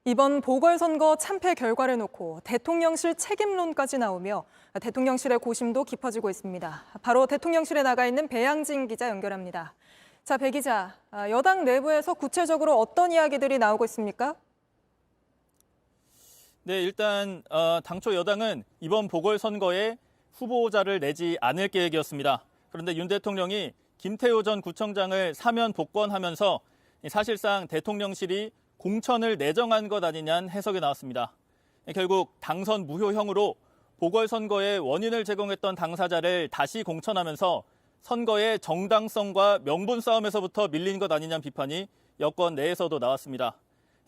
이번 보궐선거 참패 결과를 놓고 대통령실 책임론까지 나오며 대통령실의 고심도 깊어지고 있습니다. 바로 대통령실에 나가 있는 배양진 기자 연결합니다. 자, 배 기자, 여당 내부에서 구체적으로 어떤 이야기들이 나오고 있습니까? 네, 일단 당초 여당은 이번 보궐선거에 후보자를 내지 않을 계획이었습니다. 그런데 윤 대통령이 김태호 전 구청장을 사면 복권하면서 사실상 대통령실이 공천을 내정한 것 아니냐는 해석이 나왔습니다. 결국 당선 무효형으로 보궐선거의 원인을 제공했던 당사자를 다시 공천하면서 선거의 정당성과 명분 싸움에서부터 밀린 것 아니냐는 비판이 여권 내에서도 나왔습니다.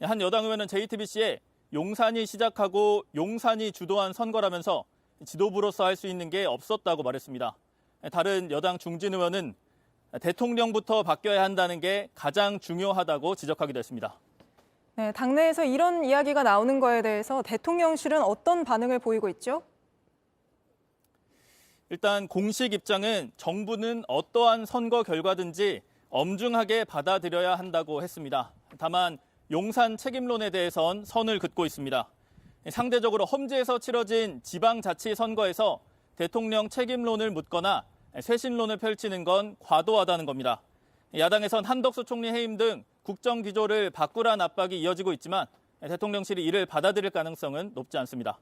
한 여당 의원은 JTBC에 용산이 시작하고 용산이 주도한 선거라면서 지도부로서 할 수 있는 게 없었다고 말했습니다. 다른 여당 중진 의원은 대통령부터 바뀌어야 한다는 게 가장 중요하다고 지적하기도 했습니다. 네, 당내에서 이런 이야기가 나오는 거에 대해서 대통령실은 어떤 반응을 보이고 있죠? 일단 공식 입장은 정부는 어떠한 선거 결과든지 엄중하게 받아들여야 한다고 했습니다. 다만 용산 책임론에 대해선 선을 긋고 있습니다. 상대적으로 험지에서 치러진 지방자치선거에서 대통령 책임론을 묻거나 쇄신론을 펼치는 건 과도하다는 겁니다. 야당에선 한덕수 총리 해임 등 국정 기조를 바꾸라는 압박이 이어지고 있지만 대통령실이 이를 받아들일 가능성은 높지 않습니다.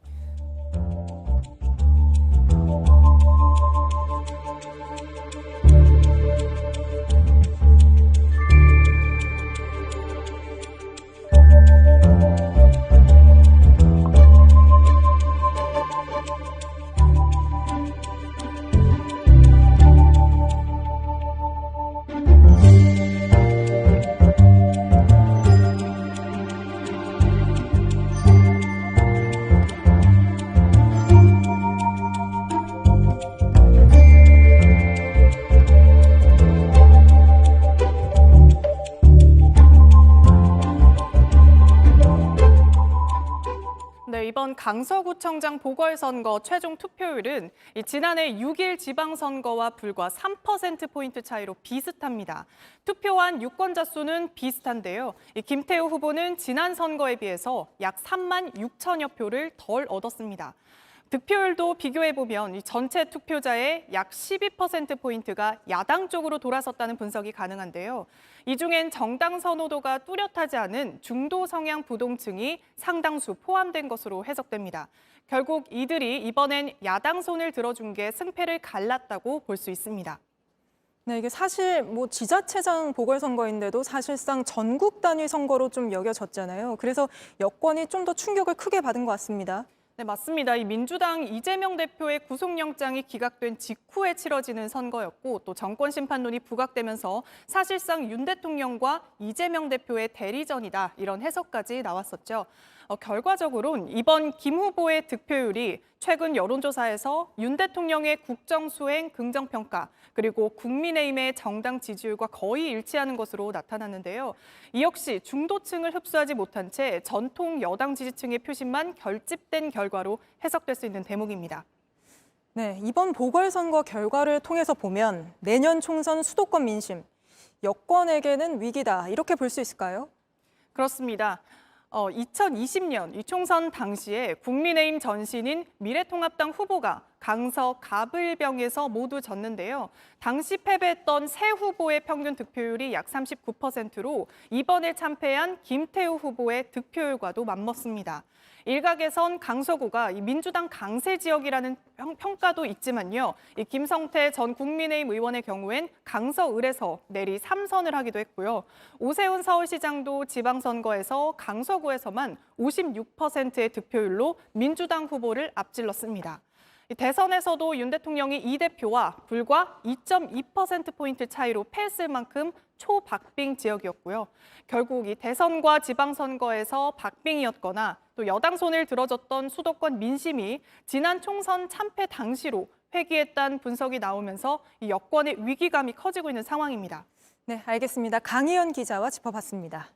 네, 이번 강서구청장 보궐선거 최종 투표율은 지난해 6일 지방선거와 불과 3%포인트 차이로 비슷합니다. 투표한 유권자 수는 비슷한데요. 김태호 후보는 지난 선거에 비해서 약 3만 6천여 표를 덜 얻었습니다. 득표율도 비교해보면 전체 투표자의 약 12%포인트가 야당 쪽으로 돌아섰다는 분석이 가능한데요. 이 중엔 정당 선호도가 뚜렷하지 않은 중도 성향 부동층이 상당수 포함된 것으로 해석됩니다. 결국 이들이 이번엔 야당 손을 들어준 게 승패를 갈랐다고 볼 수 있습니다. 네, 이게 사실 지자체장 보궐선거인데도 사실상 전국 단위 선거로 좀 여겨졌잖아요. 그래서 여권이 좀 더 충격을 크게 받은 것 같습니다. 네, 맞습니다. 이 민주당 이재명 대표의 구속영장이 기각된 직후에 치러지는 선거였고 또 정권심판론이 부각되면서 사실상 윤 대통령과 이재명 대표의 대리전이다 이런 해석까지 나왔었죠. 결과적으로는 이번 김 후보의 득표율이 최근 여론조사에서 윤 대통령의 국정수행 긍정평가 그리고 국민의힘의 정당 지지율과 거의 일치하는 것으로 나타났는데요. 이 역시 중도층을 흡수하지 못한 채 전통 여당 지지층의 표심만 결집된 결과로 해석될 수 있는 대목입니다. 네, 이번 보궐선거 결과를 통해서 보면 내년 총선 수도권 민심, 여권에게는 위기다 이렇게 볼 수 있을까요? 그렇습니다. 2020년 이 총선 당시에 국민의힘 전신인 미래통합당 후보가 강서 가불병에서 모두 졌는데요. 당시 패배했던 새 후보의 평균 득표율이 약 39%로 이번에 참패한 김태우 후보의 득표율과도 맞먹습니다. 일각에선 강서구가 민주당 강세 지역이라는 평가도 있지만요. 이 김성태 전 국민의힘 의원의 경우엔 강서을에서 내리 3선을 하기도 했고요. 오세훈 서울시장도 지방선거에서 강서구에서만 56%의 득표율로 민주당 후보를 앞질렀습니다. 대선에서도 윤 대통령이 이 대표와 불과 2.2%포인트 차이로 패했을 만큼 초박빙 지역이었고요. 결국 이 대선과 지방선거에서 박빙이었거나 또 여당 손을 들어줬던 수도권 민심이 지난 총선 참패 당시로 회귀했다는 분석이 나오면서 이 여권의 위기감이 커지고 있는 상황입니다. 네, 알겠습니다. 강희연 기자와 짚어봤습니다.